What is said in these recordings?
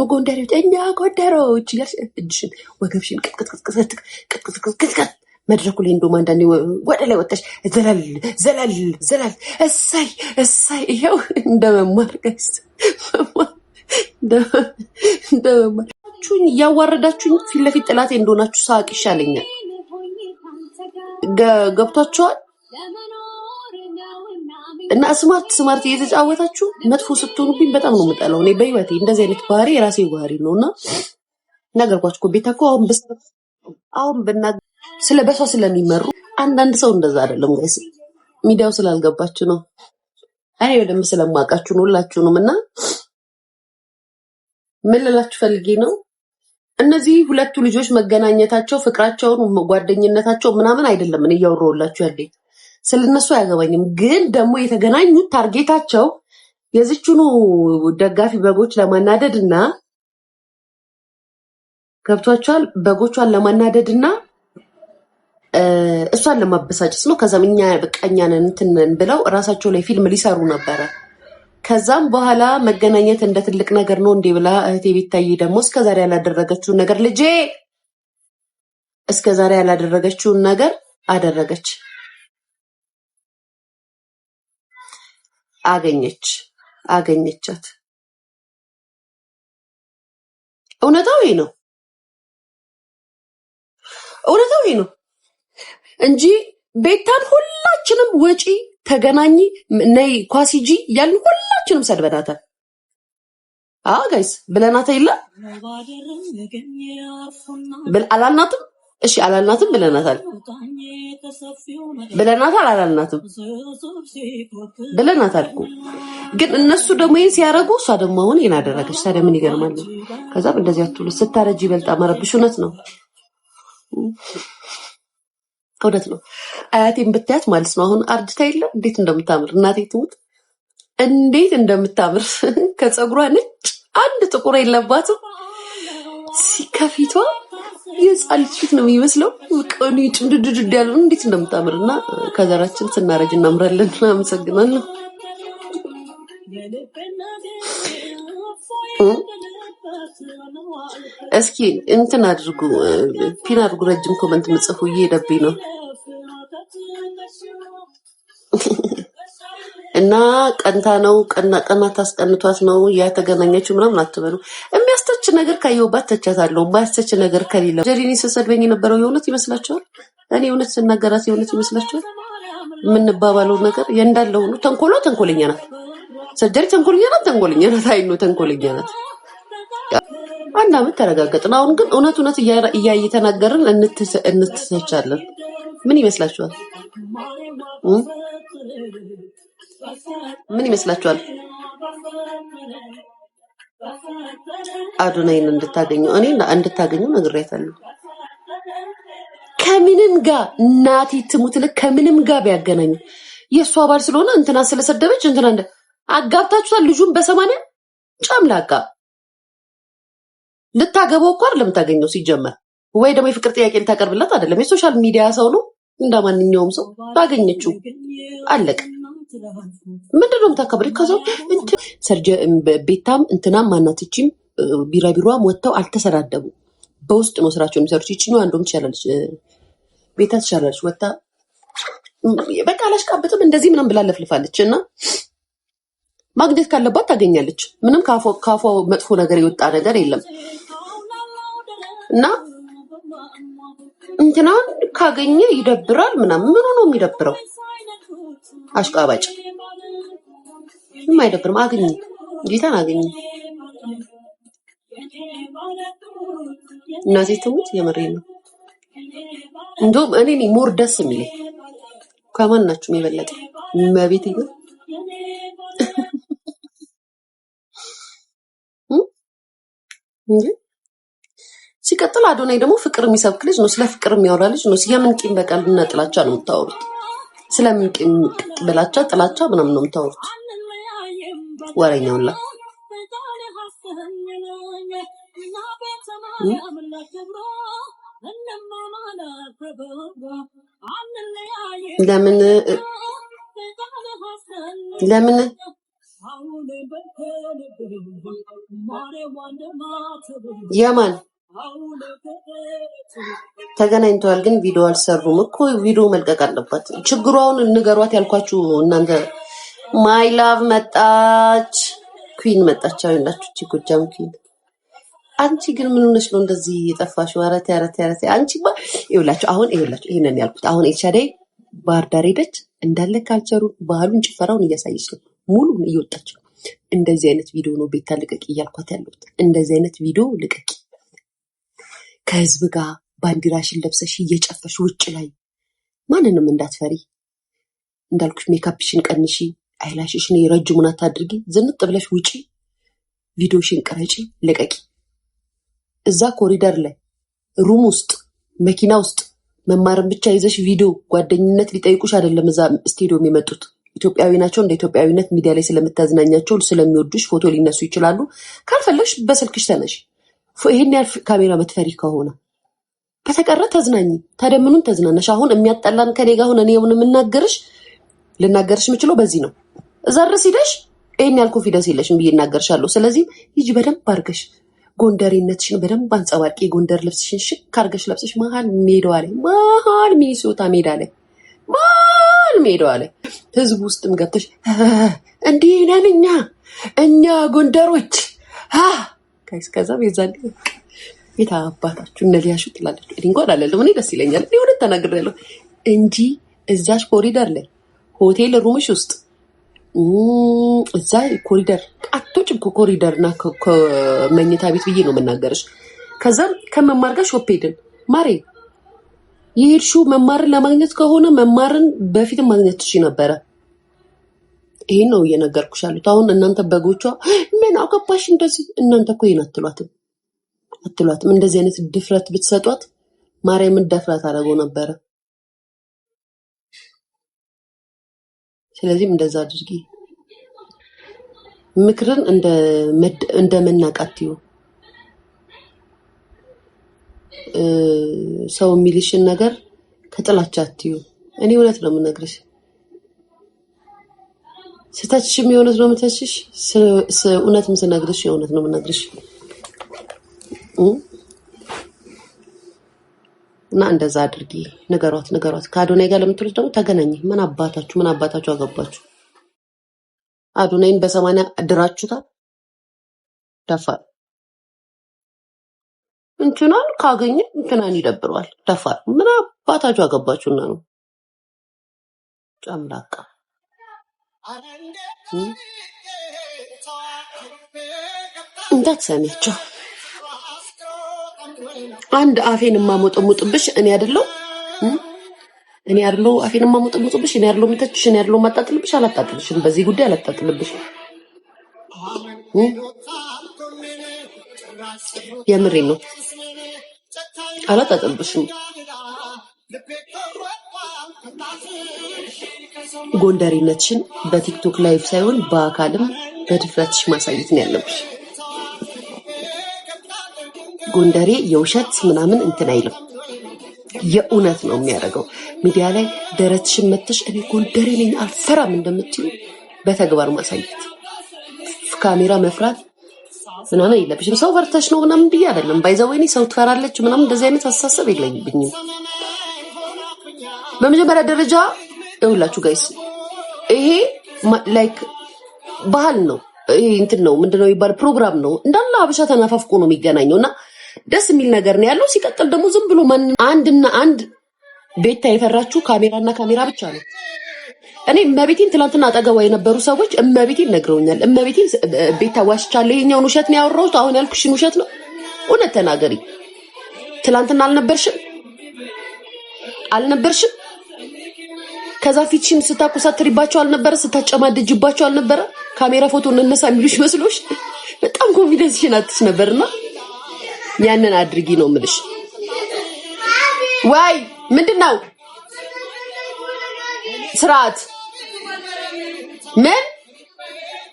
ጎንደሬዎች እኛ ጎንደሮች እያልሽ እጅሽን ወገብሽን ቅጥቅጥቅጥቅጥቅጥቅጥቅጥ መድረኩ ላይ እንደውም አንዳንዴ ወደ ላይ ወጣሽ ዘላል እሳይ ይኸው እንደመማር ጋይስ እንደመማር እያዋረዳችሁኝ ፊት ለፊት ጥላቴ እንደሆናችሁ ሳቅ ይሻለኛል። ገብቷችኋል? እና ስማርት እየተጫወታችሁ መጥፎ ስትሆኑብኝ በጣም ነው የምጠላው። እኔ በህይወቴ እንደዚህ አይነት ባህሪ የራሴ ባህሪ ነውና ነገርኳችሁ እኮ ቤታ እኮ አሁን ስለ በሷ ስለሚመሩ አንዳንድ ሰው እንደዛ አይደለም ጋይስ። ሚዲያው ስላልገባችሁ ነው። እኔ በደንብ ስለማውቃችሁ ነው ሁላችሁንም። እና ምን ልላችሁ ፈልጌ ነው እነዚህ ሁለቱ ልጆች መገናኘታቸው ፍቅራቸውን ጓደኝነታቸው ምናምን አይደለም እኔ እያወራሁላችሁ ያለኝ ስለነሱ አያገባኝም። ግን ደግሞ የተገናኙት ታርጌታቸው የዚቹኑ ደጋፊ በጎች ለማናደድና ገብቷቸዋል በጎቿን ለማናደድና እሷን ለማበሳጨት ነው። ከዛም እኛ በቃኛን እንትን ብለው ራሳቸው ላይ ፊልም ሊሰሩ ነበረ። ከዛም በኋላ መገናኘት እንደ ትልቅ ነገር ነው እንዴ ብላ እህቴ ቤታዬ ደግሞ እስከዛሬ ያላደረገችውን ነገር ልጄ እስከዛሬ ያላደረገችውን ነገር አደረገች። አገኘቻት። እውነታው ነው እንጂ ቤታን ሁላችንም ወጪ ተገናኝ ነይ ኳሲጂ ያልን ሁላችንም ሰድበናታል። ጋይስ ብለናታ ይላ አላልናትም? እሺ አላልናትም ብለናታል። ብለናታል እኮ ግን እነሱ ደግሞ ይሄን ሲያረጉ እሷ ደግሞ አሁን ይሄን አደረገች። ታዲያ ምን ይገርማል? ከዛም እንደዚህ አትሉ ስታረጂ ይበልጣ መረብሽ። እውነት ነው። አያቴን ብታያት ማለት ነው አሁን አርጅታ የለ እንዴት እንደምታምር እናቴ ትሙት እንዴት እንደምታምር ከፀጉሯ ነጭ አንድ ጥቁር የለባትም። ሲከፊቷ የጻል ፊት ነው የሚመስለው። ቀኒ ጭምድድድ ያለው እንዴት እንደምታምርና ከዘራችን ስናረጅ እናምራለን። አመሰግናለሁ። እስኪ እንትን አድርጉ ፒን አድርጉ። ረጅም ኮመንት ምጽፉ እየሄደብኝ ነው እና ቀንታ ነው ቀናት አስቀንቷት ነው ያተገናኘችው ምናምን አትበሉ። የሚያስተች ነገር ካየውባት ተቻታለሁ። ማያስተች ነገር ከሌለ ጀሪኒ ሰሰድበኝ የነበረው የእውነት ይመስላችኋል? እኔ እውነት ስናገራት የእውነት ይመስላችኋል? የምንባባለው ነገር የእንዳለው ነው። ተንኮለኛ ናት። ሰጀሪ ተንኮለኛ ናት። አይኑ ተንኮለኛ ናት። አንድ አመት ተረጋገጥን። አሁን ግን እውነት እያየተናገርን እንትሰቻለን። ምን ይመስላችኋል? አዶናይን እንድታገኘው ነግሬያታለሁ። ከምንም ጋር እናቴ ትሙት ከምንም ጋር ቢያገናኙ የእሷ ባል ስለሆነ እንትና ስለሰደበች እንትና አጋብታችኋል። ልጁን በ80 ጨምላቃ ልታገባው እኮ አይደለም ታገኘው ሲጀመር፣ ወይ ደግሞ የፍቅር ጥያቄ ልታቀርብላት አይደለም። የሶሻል ሚዲያ ሰው ነው እንደማንኛውም ሰው ታገኘችው አለቀ። ምንድነው የምታከብሪ? ከዛው ቤታም እንትናም ማናትቺም ቢራቢሯም ወጥተው አልተሰዳደቡ። በውስጥ ነው ስራቸው የሚሰሩት። ይችኛው አንዱም ትችላለች፣ ቤታ ትችላለች። ወጣ በቃ አላሽቃብጥም እንደዚህ ምንም ብላ ለፍልፋለች። እና ማግኘት ካለባት ታገኛለች። ምንም ካፏ መጥፎ ነገር የወጣ ነገር የለም። እና እንትናን ካገኘ ይደብራል ምናምን። ምኑ ነው የሚደብረው? አሽቃባጭ የማይደብርም አግኝ ጌታን አግኝ። እናቴ ትሙት የምሬ ነው። እንደውም እኔ ሞር ደስ የሚለኝ ከማናችሁም የበለጠ መቤት ይገ እንጂ ሲቀጥል አዶናይ ደግሞ ፍቅር የሚሰብክ ልጅ ነው። ስለ ፍቅር የሚያወራ ልጅ ነው። የምን ቂም በቀል እና ጥላቻ ነው የምታወሩት? ስለምን ቂም በላቻ ጥላቻ ምናምን ነው የምታወሩት? ወሬኛውላ ለምን የማን ተገናኝተዋል ግን ቪዲዮ አልሰሩም እኮ። ቪዲዮ መልቀቅ አለባት። ችግሩ አሁን ንገሯት ያልኳችሁ እናንተ። ማይ ላቭ መጣች፣ ኩዊን መጣች። አይላችሁ እቺ ጎጃም ኩዊን። አንቺ ግን ምን ሆነሽ ነው እንደዚህ የጠፋሽው? ኧረ ተይ ኧረ ተይ ኧረ ተይ። አንቺ ይኸውላችሁ አሁን ይኸውላችሁ ይሄንን ያልኩት አሁን ኤልሻዳይ ባህር ዳር ሄደች እንዳለ ካልቸሩ ባህሉን ጭፈራውን እያሳየች ነው፣ ሙሉን እየወጣች ነው። እንደዚህ አይነት ቪዲዮ ነው ቤታ ልቀቂ እያልኳት ያለሁት። እንደዚህ አይነት ቪዲዮ ልቀቂ፣ ከህዝብ ጋር ባንዲራሽን ለብሰሽ እየጨፈሽ ውጭ ላይ ማንንም እንዳትፈሪ። እንዳልኩሽ ሜካፕሽን ቀንሺ፣ አይላሽሽን ረጅሙን አታድርጊ። ዝንጥ ብለሽ ውጪ፣ ቪዲዮሽን ቅረጪ፣ ልቀቂ። እዛ ኮሪደር ላይ ሩም ውስጥ መኪና ውስጥ መማርን ብቻ ይዘሽ ቪዲዮ ጓደኝነት ሊጠይቁሽ አይደለም። እዛ ስቴዲዮም የመጡት ኢትዮጵያዊ ናቸው። እንደ ኢትዮጵያዊነት ሚዲያ ላይ ስለምታዝናኛቸው ስለሚወዱሽ ፎቶ ሊነሱ ይችላሉ። ካልፈለግሽ በስልክሽ ተነሽ። ይሄን ያህል ካሜራ መትፈሪ ከሆነ በተቀረ ተዝናኝ። ታዲያ ምኑን ተዝናነሽ? አሁን የሚያጠላን ከኔ ጋር ሆነ እኔ የምናገርሽ ልናገርሽ የምችለው በዚህ ነው። እዛ ድረስ ሂደሽ ይሄን ያህል ኮንፊደንስ የለሽም ብዬ እናገርሻለሁ። ስለዚህ ሂጂ በደንብ አድርገሽ ጎንደሬነትሽን በደንብ አንጸባርቂ። የጎንደር ልብስሽን ሽክ አድርገሽ ለብሰሽ መሀል ሜዳዋ ላይ መሀል ሚኒሶታ ሜዳ ላይ መሀል ሜዳዋ ላይ ህዝብ ውስጥም ገብተሽ እንዲህ ነን እኛ ጎንደሮች ከዛ የዛን የታ አባታችሁ እነሊያሹ ትላለች። እኔ እንኳን አለለም እኔ ደስ ይለኛል። እኔ ወደ ተናግሬያለሁ እንጂ እዛሽ ኮሪደር ላይ ሆቴል ሩምሽ ውስጥ እዛ ኮሪደር አትወጭም። ኮሪደርና ከመኝታ ቤት ብዬ ነው የምናገርሽ። ከዛም ከመማር ጋር ሾፕ ሄድን። ማሬ የሄድሽው መማርን ለማግኘት ከሆነ መማርን በፊትም ማግኘት ትችይ ነበረ። ይሄን ነው እየነገርኩሽ ያሉት። አሁን እናንተ በጎቿ ምን አገባሽ እንደዚህ። እናንተ እኮ ይሄን አትሏትም። እንደዚህ አይነት ድፍረት ብትሰጧት ማርያምን ደፍራት አደረገው ነበረ። ስለዚህም እንደዛ አድርጊ። ምክርን እንደ መናቃትዩ ሰው የሚልሽን ነገር ከጥላቻ አትዩ። እኔ እውነት ነው የምነግርሽ። ስተችሽም የእውነት ነው የምተችሽ፣ እውነትም ስነግርሽ የእውነት ነው የምነግርሽ። እና እንደዛ አድርጊ። ንገሯት። ከአዶናይ ጋር ለምትሉት ደግሞ ተገናኝ። ምን አባታችሁ አገባችሁ? አዶናይን በ80 ድራችሁታል። ደፋር እንትናን ካገኘ እንትናን ይደብረዋል። ደፋር ምን አባታችሁ አገባችሁና ነው? ጨምላቃ እንዳትሰሚያቸው። አንድ አፌን ማሞጥሙጥብሽ እኔ አይደለው አፌን ማሞጥሙጥብሽ እኔ አይደለው ምተችሽ እኔ አይደለው ማጣጥልብሽ። አላጣጥልሽም፣ በዚህ ጉዳይ አላጣጥልብሽ። የምሬን ነው፣ አላጣጥልብሽም። ጎንደሬነትሽን በቲክቶክ ላይቭ ሳይሆን በአካልም በድፍረትሽ ማሳየት ነው ያለብሽ። ጎንደሬ የውሸት ምናምን እንትን አይልም፣ የእውነት ነው የሚያደርገው። ሚዲያ ላይ ደረትሽን መተሽ እኔ ጎንደሬ ነኝ አልፈራም እንደምትዩ በተግባር ማሳየት። ካሜራ መፍራት ምናምን የለብሽም። ሰው ፈርተሽ ነው ምናምን ብዬ አይደለም። ባይዘወይኔ ሰው ትፈራለች ምናምን እንደዚህ አይነት አስተሳሰብ የለኝብኝም። በመጀመሪያ ደረጃ ይኸውላችሁ ጋይስ፣ ይሄ ላይክ ባህል ነው። ይሄ እንትን ነው ምንድነው የሚባል ፕሮግራም ነው። እንዳለ ሀበሻ ተናፋፍቆ ነው የሚገናኘው እና ደስ የሚል ነገር ነው ያለው። ሲቀጥል ደግሞ ዝም ብሎ አንድና አንድ ቤታ የፈራችሁ ካሜራና ካሜራ ብቻ ነው። እኔ እመቤቴን ትላንትና አጠገቧ የነበሩ ሰዎች እመቤቴን ነግረውኛል። እመቤቴን ቤታ ዋሽቻለሁ፣ ይሄኛውን ውሸት ነው ያወራሁት፣ አሁን ያልኩሽን ውሸት ነው። እውነት ተናገሪ። ትላንትና አልነበርሽም? ከዛ ፊትሽን ስታኮሳትሪባቸው አልነበረ? ስታጨማድጅባቸው አልነበረ? ካሜራ ፎቶ እንነሳ የሚሉሽ መስሎሽ በጣም ኮንፊደንስሽን አትሽ ነበርና ያንን አድርጊ ነው የምልሽ። ዋይ ምንድነው ስርዓት? ምን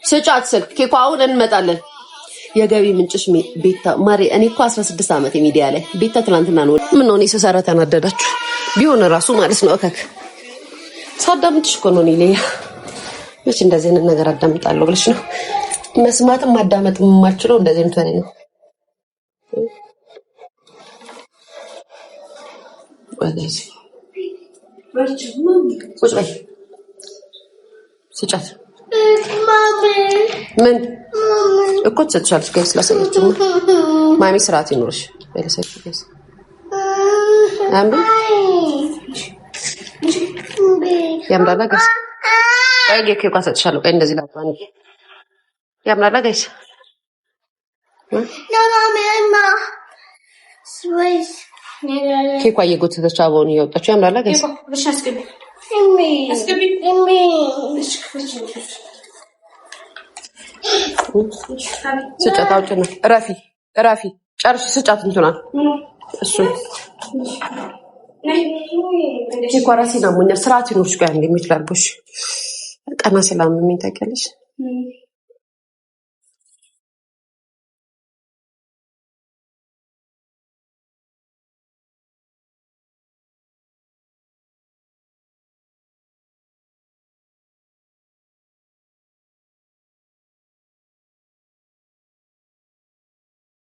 ስጫት ስልክ ኬኳ አሁን እንመጣለን። የገቢ ምንጭሽ ቤታ ማሪ። እኔ እኮ 16 ዓመት ሚዲያ ላይ ቤታ ትላንትና ነው ምን ነው እኔ ስሰራ ተናደዳችሁ ቢሆን ራሱ ማለት ነው። እከክ ሳዳምጥሽ እኮ ነው እኔ መች እንደዚህ አይነት ነገር አዳምጣለሁ ብለሽ ነው? መስማትም ማዳመጥም የማልችለው እንደዚህ እንትን ነው። ወደዚህ ቁጭ በይ ስጫት። ምን እኮ ትሰጥሻለሽ? ጋይስ ላሳያችሁ። ማሚ ስርዓት ይኖርሽ። በለሳችሁ ጋይስ ያምራላ ጋይስ። ቆይ ኬኳ ሰጥሻለሁ። ቆይ እንደዚህ ላጥባን። ያምራላ ጋይስ። ኬኳ እየጎተተች አበባውን እያወጣችሁ ያምራላ ጋይስ። ስጫት አውጭ ነው። እረፊ ጨርሽ ስጫት እንትናል እሱ ኬኳ ራሴ ናሙኛ ስርዓት ይኖርሽ። ጋር እንደሚትላልኩሽ ቀና ሰላም ምን ታውቂያለሽ?